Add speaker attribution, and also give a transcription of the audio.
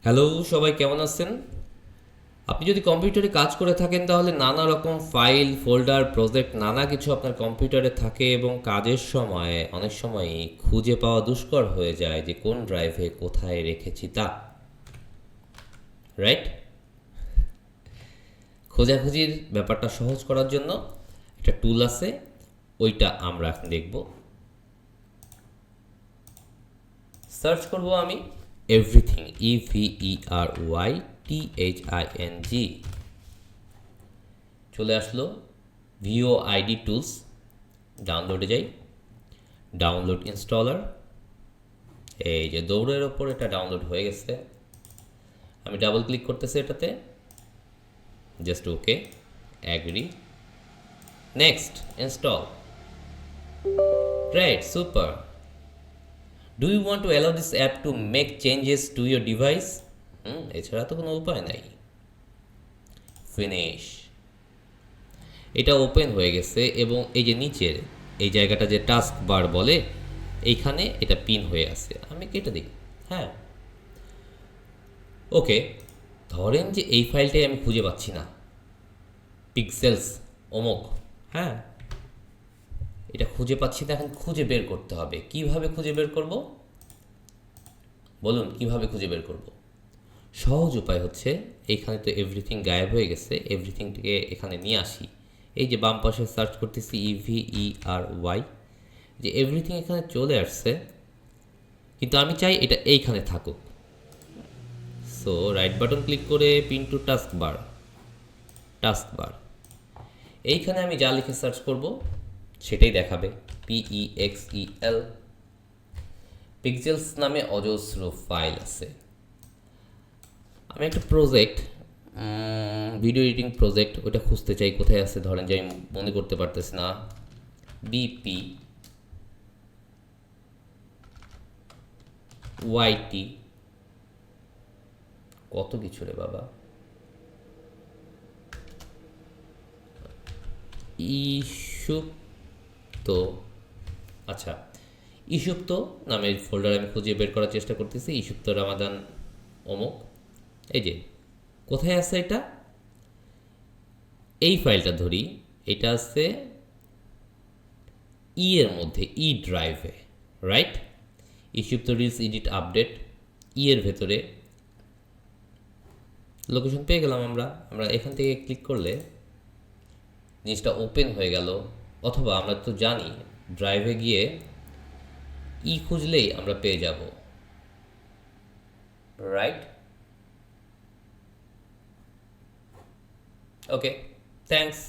Speaker 1: Hello, সবাই কেমন আছেন? আপনি যদি কম্পিউটারে কাজ করে থাকেন তাহলে নানা রকম ফাইল, ফোল্ডার, প্রজেক্ট নানা কিছু আপনার কম্পিউটারে থাকে এবং কাজের সময় অনেক সময়ই খুঁজে পাওয়া দুষ্কর হয়ে যায় যে কোন ড্রাইভে কোথায় রেখেছি তা। রাইট? খোঁজাখুঁজির ব্যাপারটা সহজ করার জন্য একটা টুল আছে, ওইটা আমরা এখন দেখব। সার্চ করব আমি এভরিথিং, EVERYTHING। চলে আসলো ভিও আইডি টুলস। ডাউনলোডে যাই, ডাউনলোড ইনস্টলার। এই যে দৌড়ের ওপর এটা ডাউনলোড হয়ে গেছে। আমি ডাবল ক্লিক করতেছি এটাতে, just okay, agree, next, install. Great, super. Do you want to allow this app to make changes to your device? এছাড়া তো কোনো উপায় নাই। ফিনিশ। এটা ওপেন হয়ে গেছে এবং এই যে নিচের এই জায়গাটা যে টাস্ক বার বলে, এইখানে এটা পিন হয়ে আছে। আমি কেটে দিই। হ্যাঁ, ওকে। ধরেন যে এই ফাইলটাই আমি খুঁজে পাচ্ছি না, পিক্সেলস অমুক। হ্যাঁ, এটা খুঁজে পাচ্ছি না, এখন খুঁজে বের করতে হবে। কিভাবে খুঁজে বের করব? বলুন, কিভাবে খুঁজে বের করব? সহজ উপায় হচ্ছে, এইখানে তো এভরিথিং গায়েব হয়ে গেছে, এভরিথিংটিকে এখানে নিয়ে আসি। এই যে বাম পাশে সার্চ করতেছি EVERY, যে এভরিথিং এখানে চলে আসছে, কিন্তু আমি চাই এটা এইখানে থাকুক। সো রাইট বাটন ক্লিক করে pin to task bar, task বার। এইখানে আমি যা লিখে সার্চ করব সেটাই দেখাবে, PEXEL। পিক্সেলস নামে অজস্র ফাইল আছে। আমি একটা প্রজেক্ট, ভিডিও এডিটিং প্রজেক্ট, ওটা খুঁজতে চাই কোথায় আছে। ধরেন যে আমি মনে করতে পারতেছি না, BPYT, কত কিছু রে বাবা, ইস্যুপ্ত। আচ্ছা, ইস্যুপ্ত নামের ফোল্ডার আমি খুঁজে বের করার চেষ্টা করতেছি। ইস্যুপ্ত রামাদান অমুক। এই যে কোথায় আছে এটা, এই ফাইলটা ধরি, এটা আছে এর মধ্যে, ড্রাইভে। রাইট? ইস্যুপ্ত রিলস এডিট আপডেট, এর ভেতরে। লোকেশন পেয়ে গেলাম আমরা। আমরা এখান থেকে ক্লিক করলে জিনিসটা ওপেন হয়ে গেল। অথবা আমরা তো জানি ড্রাইভে গিয়ে খুঁজলেই আমরা পেয়ে যাব। রাইট? ওকে, থ্যাঙ্কস।